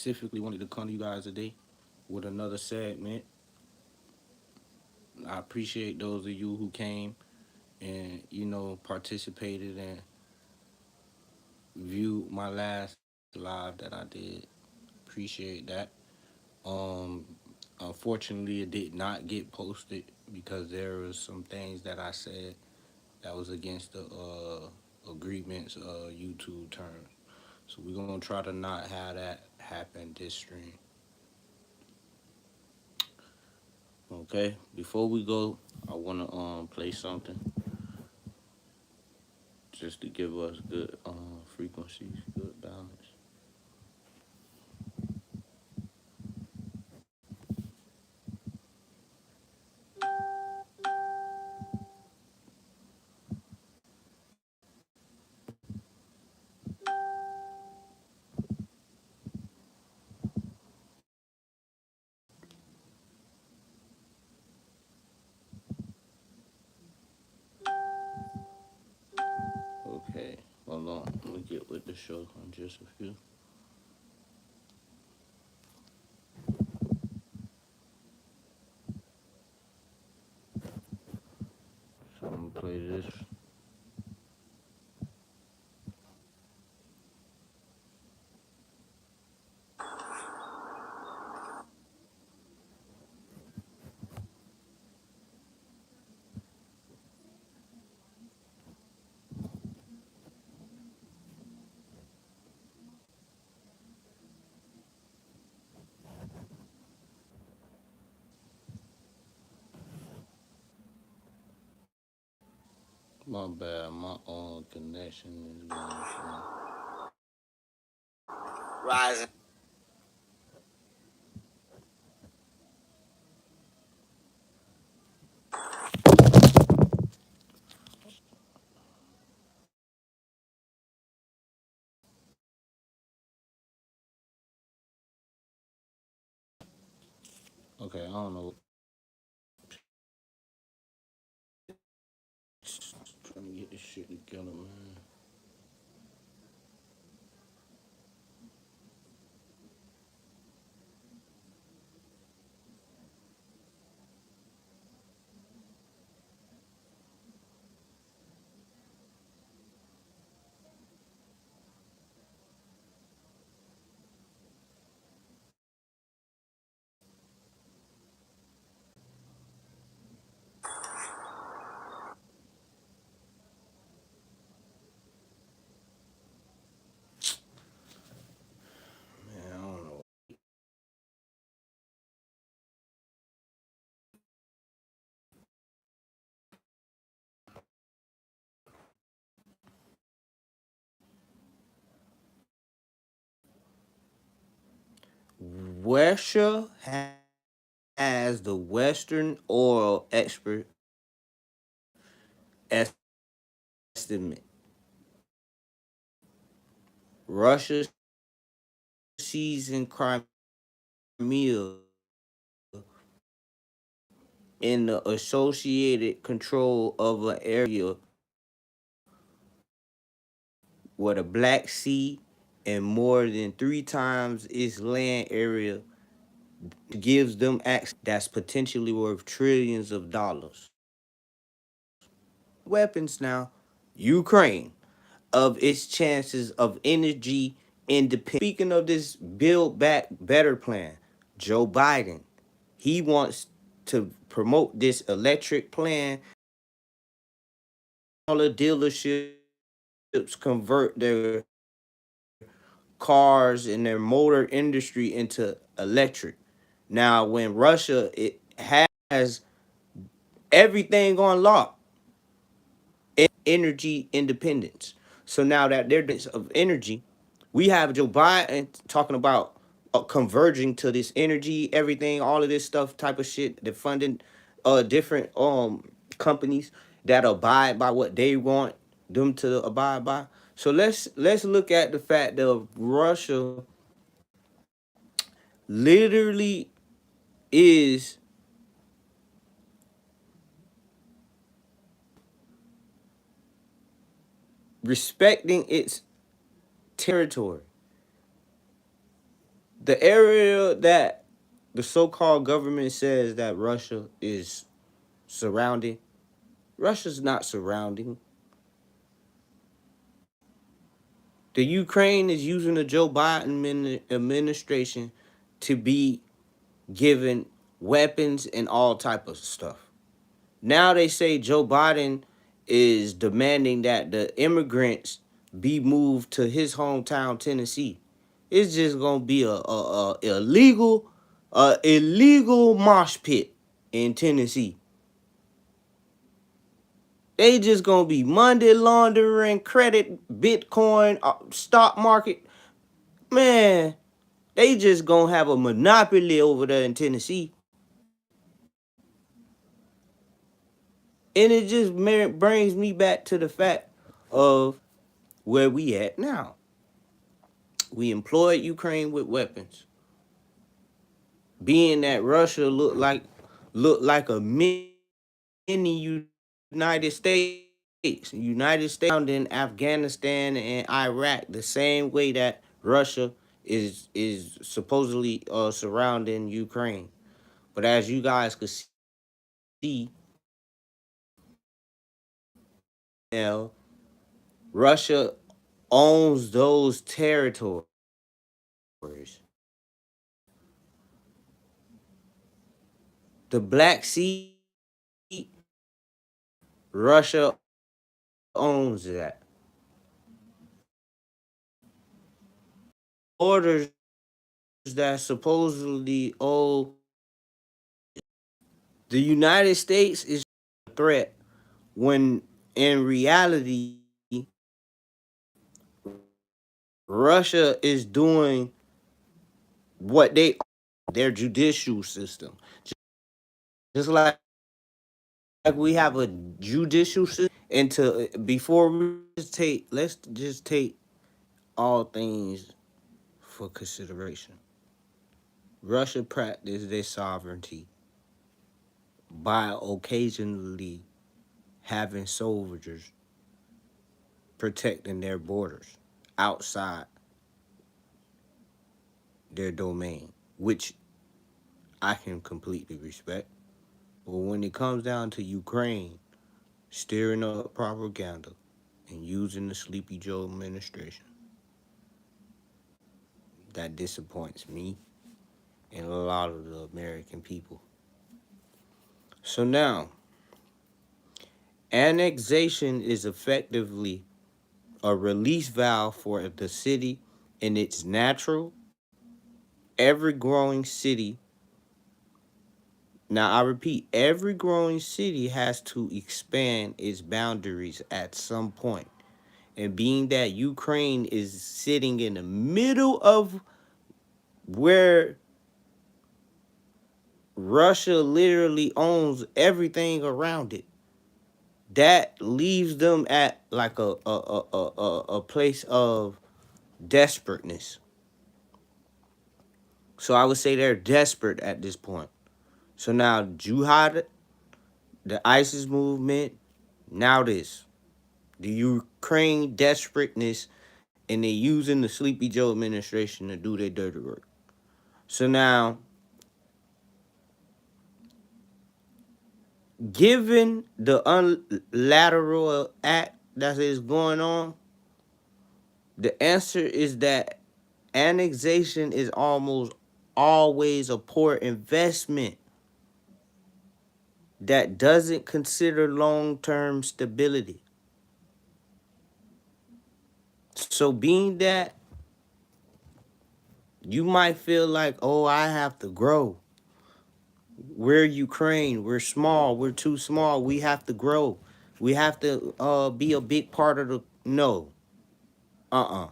specifically wanted to come to you guys today with another segment. I appreciate those of you who came and participated and viewed my last live that I did. Appreciate that. Um, Unfortunately, it did not get posted because there was some things that I said that was against the agreements YouTube terms. So we're gonna try to not have that happen this stream. Okay. Before we go, I wanna play something just to give us good frequencies, good balance. Okay. Hold on. Let me get with the show on just a few. So I'm gonna play this. My bad. My own connection is going. Rising. Okay. I don't know. Just trying to get this shit together, man. Man, I don't know. Russia has the Western oil expert estimate. Russia seizing Crimea in the associated control of an area where the Black Sea and more than three times its land area gives them access that's potentially worth trillions of dollars. Weapons now, Ukraine, of its chances of energy independence. Speaking of this Build Back Better plan, Joe Biden, he wants to promote this electric plan. All the dealerships convert their cars and their motor industry into electric. Now, when Russia it has everything on lock, energy independence. So now that they're of energy, we have Joe Biden talking about converging to this energy, everything, all of this stuff, type of shit. They're funding different companies that abide by what they want them to abide by. So let's look at the fact that Russia literally is respecting its territory. The area that the so-called government says that Russia is surrounding, Russia's not surrounding. The Ukraine is using the Joe Biden administration to be given weapons and all type of stuff. Now they say Joe Biden is demanding that the immigrants be moved to his hometown, Tennessee. It's just gonna be a illegal mosh pit in Tennessee. They just gonna be money laundering, credit, Bitcoin, stock market. Man, they just gonna have a monopoly over there in Tennessee. And it just brings me back to the fact of where we at now. We employed Ukraine with weapons, being that Russia looked like a mini United States. United States found in Afghanistan and Iraq the same way that Russia is supposedly surrounding Ukraine. But as you guys could see, now Russia owns those territories. The Black Sea, Russia owns that. Orders that supposedly owe the United States is a threat when in reality Russia is doing what their judicial system. Just like we have a judicial system and to before we let's just take all things for consideration. Russia practiced their sovereignty by occasionally having soldiers protecting their borders outside their domain, which I can completely respect. But when it comes down to Ukraine stirring up propaganda and using the Sleepy Joe administration, that disappoints me and a lot of the American people. So now, annexation is effectively a release valve for the city in its natural, ever growing city. Now, I repeat, every growing city has to expand its boundaries at some point. And being that Ukraine is sitting in the middle of where Russia literally owns everything around it, that leaves them at like a place of desperateness. So I would say they're desperate at this point. So now Jihad, the ISIS movement, now this. The Ukraine desperateness, and they're using the Sleepy Joe administration to do their dirty work. So now, given the unilateral act that is going on, the answer is that annexation is almost always a poor investment that doesn't consider long-term stability. So being that you might feel like, oh, I have to grow. We're Ukraine. We're small. We're too small. We have to grow. We have to be a big part of the. No. Uh-uh.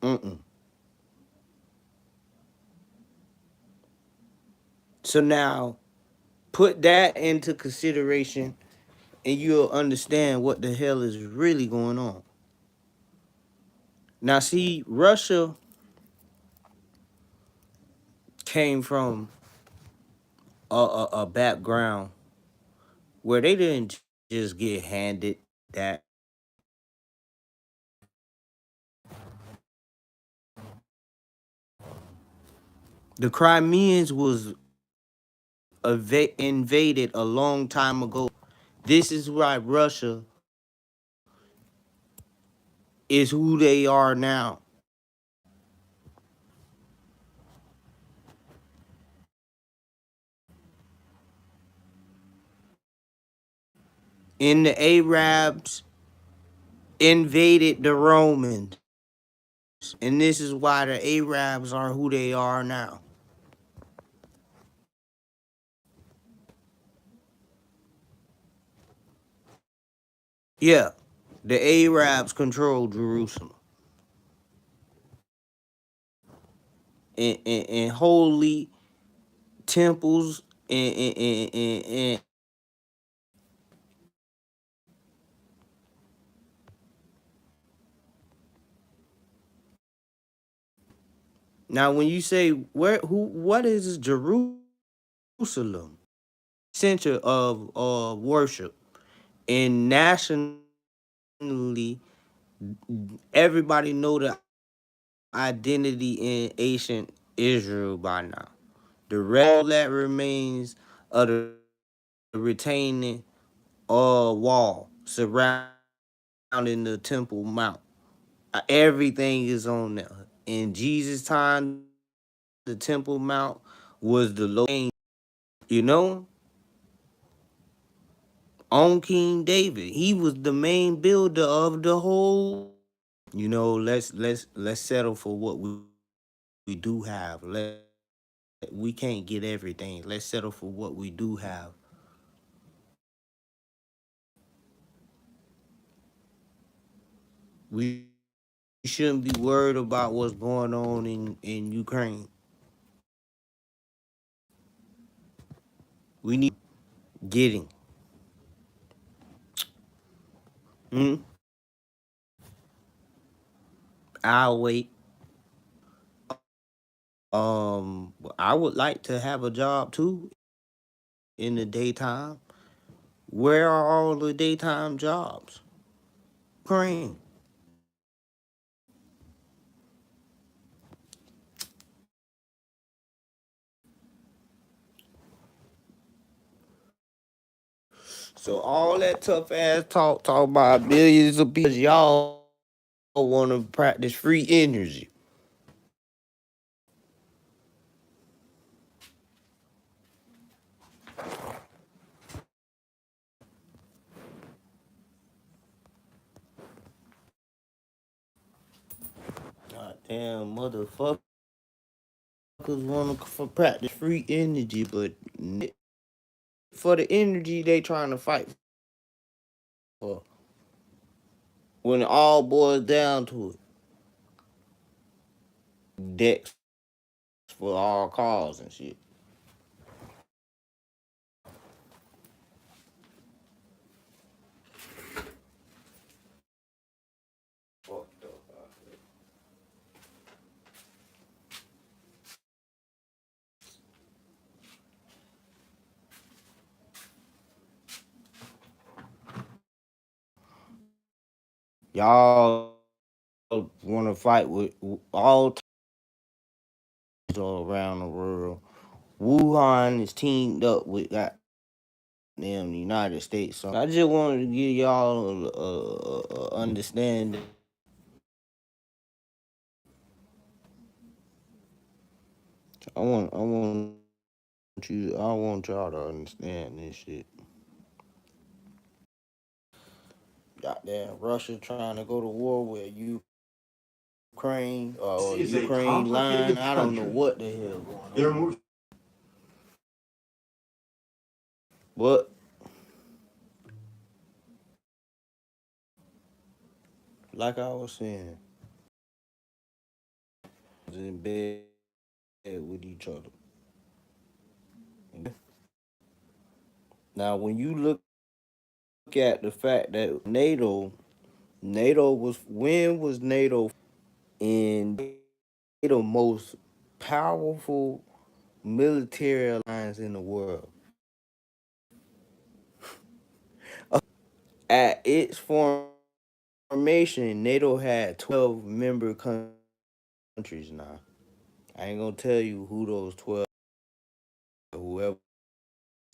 Mm-mm. So now put that into consideration and you'll understand what the hell is really going on. Now, see, Russia came from a background where they didn't just get handed that The Crimeans was invaded a long time ago. This is why Russia is who they are now. And the Arabs invaded the Romans. And this is why the Arabs are who they are now. Yeah, the Arabs control Jerusalem. And holy temples and now when you say what is Jerusalem? Center of worship. And nationally, everybody know the identity in ancient Israel by now. The rest that remains of the retaining wall surrounding the Temple Mount. Everything is on there. In Jesus' time, the Temple Mount was the low, you know, on King David. He was the main builder of the whole. You know, let's settle for what we do have. We can't get everything. Let's settle for what we do have. We shouldn't be worried about what's going on in Ukraine. We need getting. Hmm? I'll wait. I would like to have a job too in the daytime. Where are all the daytime jobs? Ukraine. So all that tough ass talk about billions of people, y'all want to practice free energy. God damn motherfuckers want to practice free energy, but for the energy they trying to fight for, when it all boils down to it, debts for all cars and shit. Y'all want to fight with all around the world. Wuhan is teamed up with that damn the United States. So I just wanted to give y'all a understanding. I want y'all to understand this shit. Goddamn Russia trying to go to war with Ukraine or Ukraine line. I don't know what the hell going on. But like I was saying, in bed with each other. Now, when you look at the fact that NATO was when was NATO in the most powerful military alliance in the world? At its formation, NATO had 12 member countries now. I ain't gonna tell you who those 12, whoever,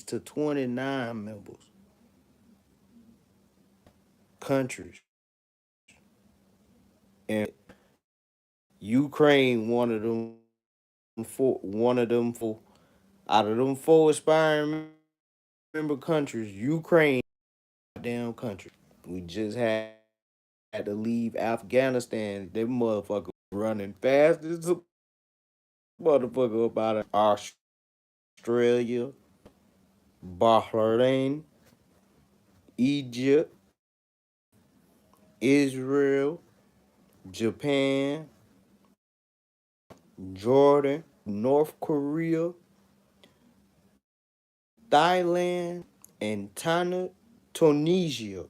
to 29 members, countries. And Ukraine, one of them four, out of them four aspiring member countries, Ukraine, damn country. We just had to leave Afghanistan. Them motherfucker running fast as a motherfucker up out of Australia, Bahrain, Egypt, Israel, Japan, Jordan, North Korea, Thailand, and Tunisia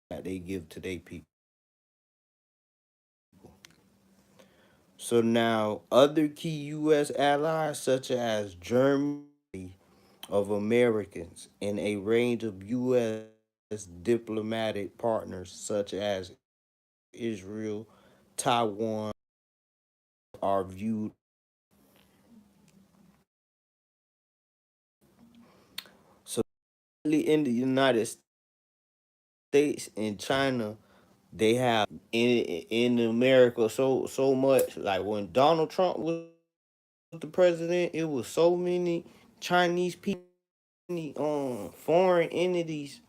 that they give to their people. So now other key U.S. allies such as Germany of Americans and a range of U.S. diplomatic partners such as Israel, Taiwan are viewed. So in the United States and China, they have in America so much. Like when Donald Trump was the president, it was so many Chinese people, foreign entities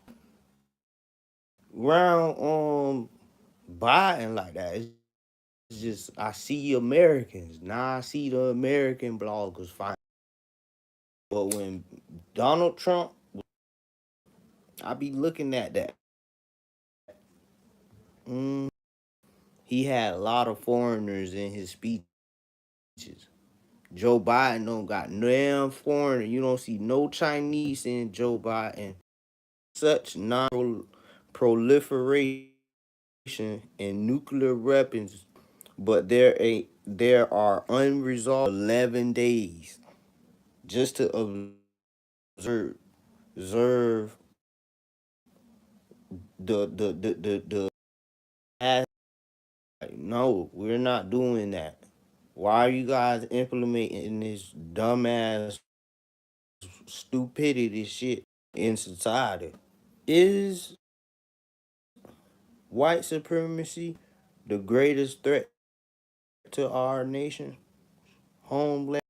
around Biden like that. It's just I see Americans now. I see the American bloggers fight. But when Donald Trump, I be looking at that. Mm, he had a lot of foreigners in his speeches. Joe Biden don't got no damn foreigner. You don't see no Chinese in Joe Biden. Such non-proliferation and nuclear weapons, but there are unresolved 11 days just to observe the no, we're not doing that. Why are you guys implementing this dumbass stupidity shit in society? Is white supremacy the greatest threat to our nation? Homeland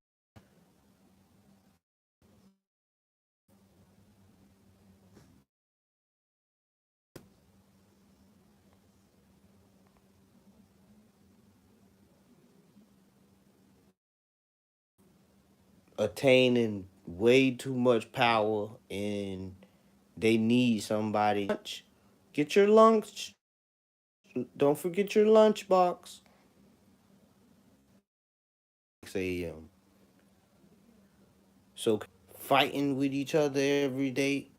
attaining way too much power and they need somebody. Get your lunch. Don't forget your lunchbox. 6 a.m. So fighting with each other every day.